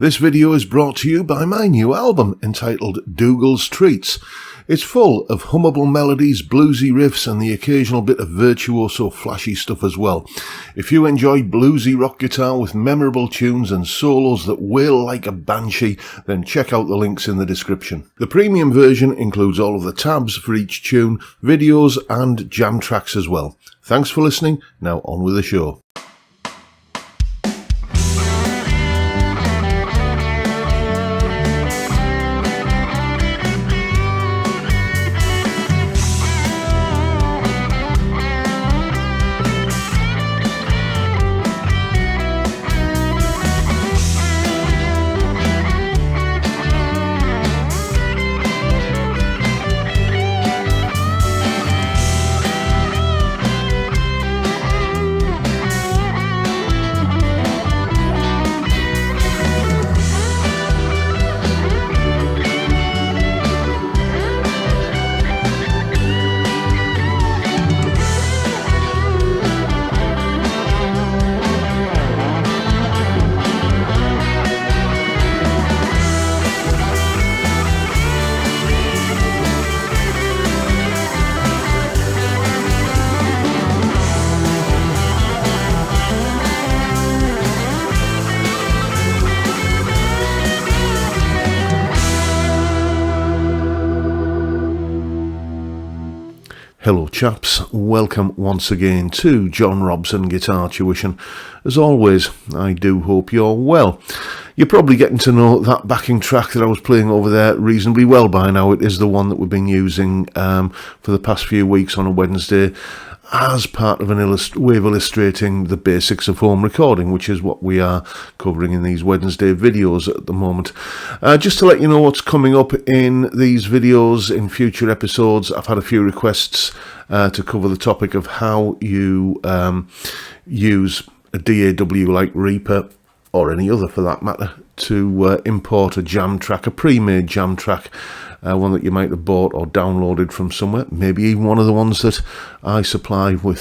This video is brought to you by my new album entitled Dougal's Treats. It's full of hummable melodies, bluesy riffs and the occasional bit of virtuoso flashy stuff as well. If you enjoy bluesy rock guitar with memorable tunes and solos that wail like a banshee, then check out the links in the description. The premium version includes all of the tabs for each tune, videos and jam tracks as well. Thanks for listening, now on with the show. Hello chaps, welcome once again to John Robson Guitar Tuition. As always, I do hope you're well. You're probably getting to know that backing track that I was playing over there reasonably well by now. It is the one that we've been using for the past few weeks on a Wednesday as part of an way of illustrating the basics of home recording, which is what we are covering in these Wednesday videos at the moment. Just to let you know what's coming up in these videos in future episodes, I've had a few requests to cover the topic of how you use a DAW like Reaper, or any other for that matter, to import a jam track, a pre-made jam track, one that you might have bought or downloaded from somewhere, maybe even one of the ones that I supply with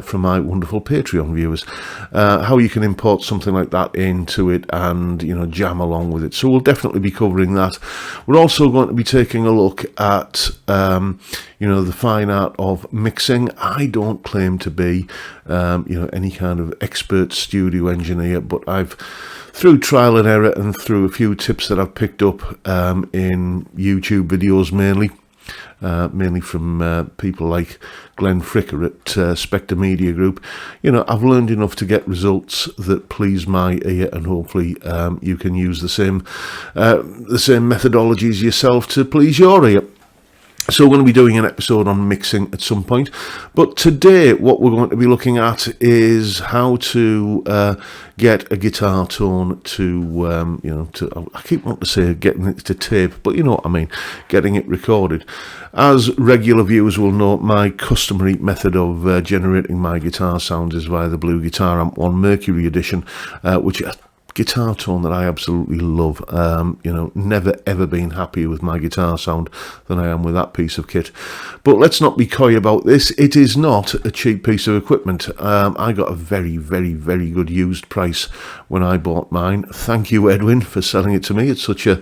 from my wonderful Patreon viewers. How you can import something like that into it and, jam along with it. So we'll definitely be covering that. We're also going to be taking a look at, the fine art of mixing. I don't claim to be, any kind of expert studio engineer, but I've, through trial and error and through a few tips that I've picked up in YouTube videos mainly from people like Glenn Fricker at Spectre Media Group, I've learned enough to get results that please my ear, and hopefully you can use the same methodologies yourself to please your ear. So we're going to be doing an episode on mixing at some point, but today what we're going to be looking at is how to get a guitar tone to I keep wanting to say getting it to tape, but you know what I mean, getting it recorded. As regular viewers will know, my customary method of generating my guitar sounds is via the Blue Guitar Amp 1 Mercury Edition, which guitar tone that I absolutely love. Never ever been happier with my guitar sound than I am with that piece of kit. But let's not be coy about this. It is not a cheap piece of equipment. I got a very, very, very good used price when I bought mine. Thank you, Edwin, for selling it to me at such a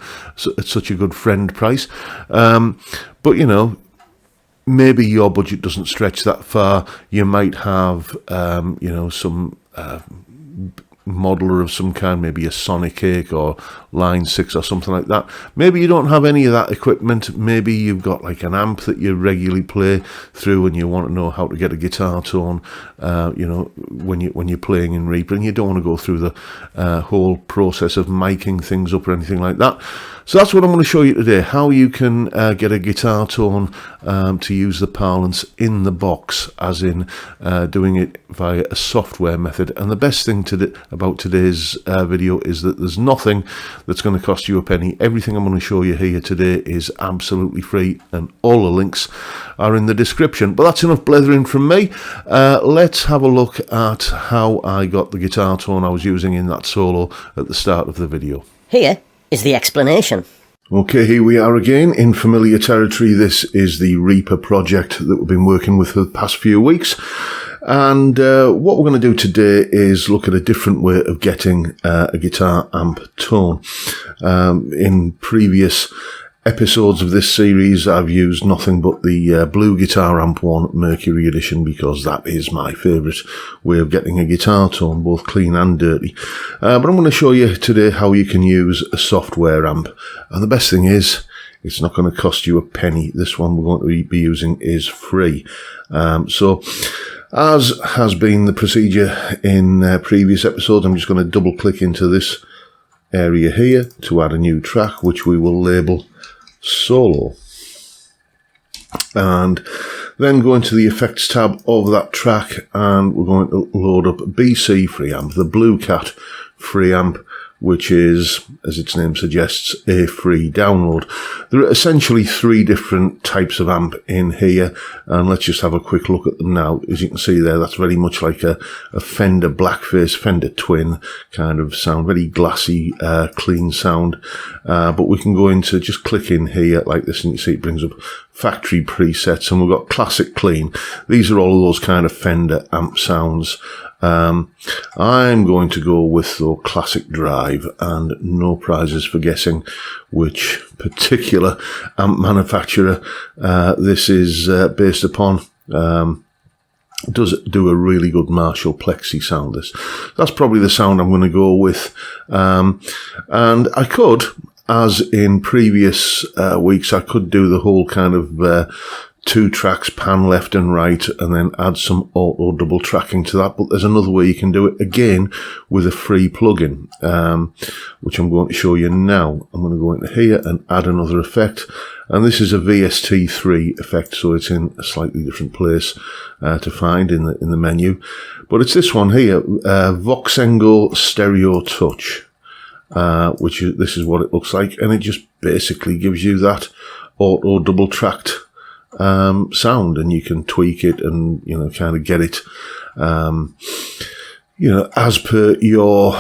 good friend price. But maybe your budget doesn't stretch that far. You might have some modeler of some kind, maybe a Sonic 8 or Line 6 or something like that. Maybe you don't have any of that equipment. Maybe you've got like an amp that you regularly play through and you want to know how to get a guitar tone when you're playing in Reaper, and you don't want to go through the whole process of miking things up or anything like that. So that's what I'm going to show you today, how you can get a guitar tone to use the parlance in the box, as in doing it via a software method. And the best thing about today's video is that there's nothing that's going to cost you a penny. Everything I'm going to show you here today is absolutely free, and all the links are in the description. But that's enough blethering from me. Let's have a look at how I got the guitar tone I was using in that solo at the start of the video. Here is the explanation. Okay, here we are again in familiar territory. This is the Reaper project that we've been working with for the past few weeks. And what we're going to do today is look at a different way of getting a guitar amp tone. In previous episodes of this series, I've used nothing but the Blue Guitar Amp 1 Mercury Edition because that is my favourite way of getting a guitar tone, both clean and dirty. But I'm going to show you today how you can use a software amp. And the best thing is, it's not going to cost you a penny. This one we're going to be using is free. So, as has been the procedure in previous episodes, I'm just going to double click into this area here to add a new track, which we will label Solo, and then go into the effects tab of that track, and we're going to load up BC free amp, the Blue Cat free amp, which is, as its name suggests, a free download. There are essentially three different types of amp in here, and let's just have a quick look at them now. As you can see there, that's very much like a Fender Blackface, Fender Twin kind of sound, very glassy, clean sound. But we can go into, just click in here like this, and you see it brings up factory presets, and we've got classic clean. These are all of those kind of Fender amp sounds. I'm going to go with the classic drive, and no prizes for guessing which particular amp manufacturer this is based upon. Does do a really good Marshall Plexi sound. That's probably the sound I'm going to go with. And I could, as in previous weeks, I could do the whole kind of two tracks, pan left and right, and then add some auto double tracking to that. But there's another way you can do it, again, with a free plugin, which I'm going to show you now. I'm going to go into here and add another effect. And this is a VST3 effect, so it's in a slightly different place to find in the menu. But it's this one here, Voxengo Stereo Touch, this is what it looks like, and it just basically gives you that auto double tracked sound, and you can tweak it and, you know, kind of get it, you know, as per your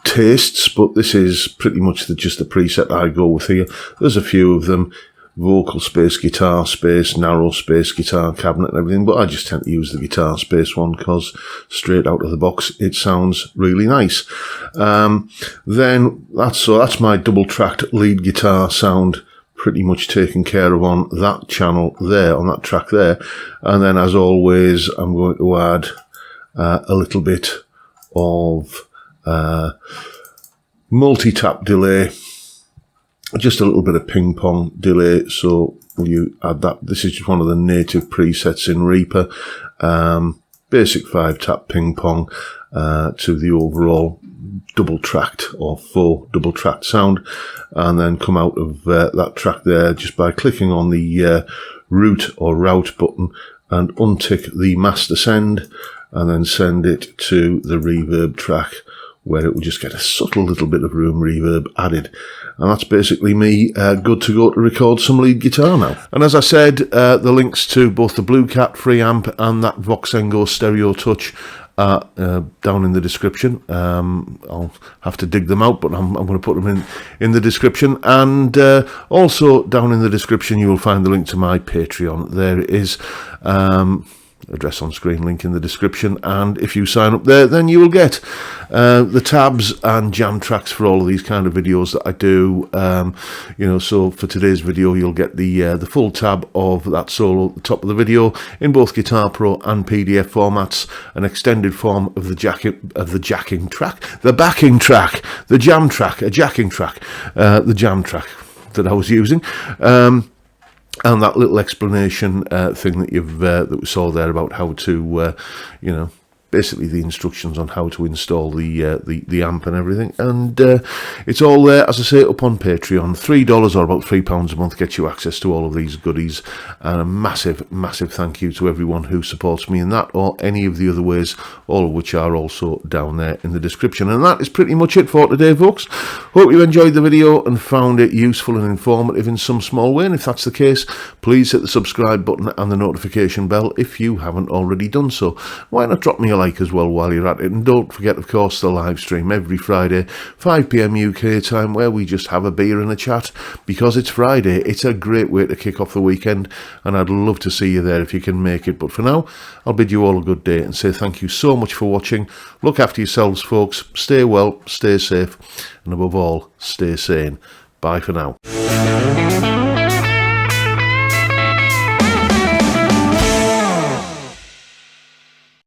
tastes. But this is pretty much just the preset I go with here. There's a few of them: vocal space, guitar space, narrow space, guitar cabinet and everything, but I just tend to use the guitar space one because straight out of the box it sounds really nice. Then that's my double tracked lead guitar sound pretty much taken care of on that channel there, on that track there. And then, as always, I'm going to add a little bit of multi-tap delay, just a little bit of ping pong delay. So will you add that? This is just one of the native presets in Reaper. Basic 5-tap ping pong to the overall double tracked or full double tracked sound, and then come out of that track there just by clicking on the root or route button and untick the master send, and then send it to the reverb track, where it will just get a subtle little bit of room reverb added. And that's basically me good to go to record some lead guitar now. And as I said, the links to both the Blue Cat free amp and that Voxengo Stereo Touch are down in the description. I'll have to dig them out, but I'm going to put them in the description. And also down in the description you will find the link to my Patreon. There it is. Address on screen, link in the description, and if you sign up there, then you will get the tabs and jam tracks for all of these kind of videos that I do. You know, so for today's video, you'll get the full tab of that solo at the top of the video in both Guitar Pro and PDF formats, an extended form of the jacking track, the backing track, the jam track, a jacking track, the jam track that I was using. And that little explanation thing that we saw there about how to, you know, basically the instructions on how to install the amp and everything. And it's all there, as I say, up on Patreon. $3 or about £3 a month gets you access to all of these goodies. And a massive, massive thank you to everyone who supports me in that or any of the other ways, all of which are also down there in the description. And that is pretty much it for today, folks. Hope you enjoyed the video and found it useful and informative in some small way. And if that's the case, please hit the subscribe button and the notification bell if you haven't already done so. Why not drop me a a like as well while you're at it. And don't forget, of course, the live stream every Friday, 5 p.m. UK time, where we just have a beer and a chat. Because it's Friday, it's a great way to kick off the weekend, and I'd love to see you there if you can make it. But for now, I'll bid you all a good day and say thank you so much for watching. Look after yourselves, folks. Stay well, stay safe, and above all, stay sane. Bye for now.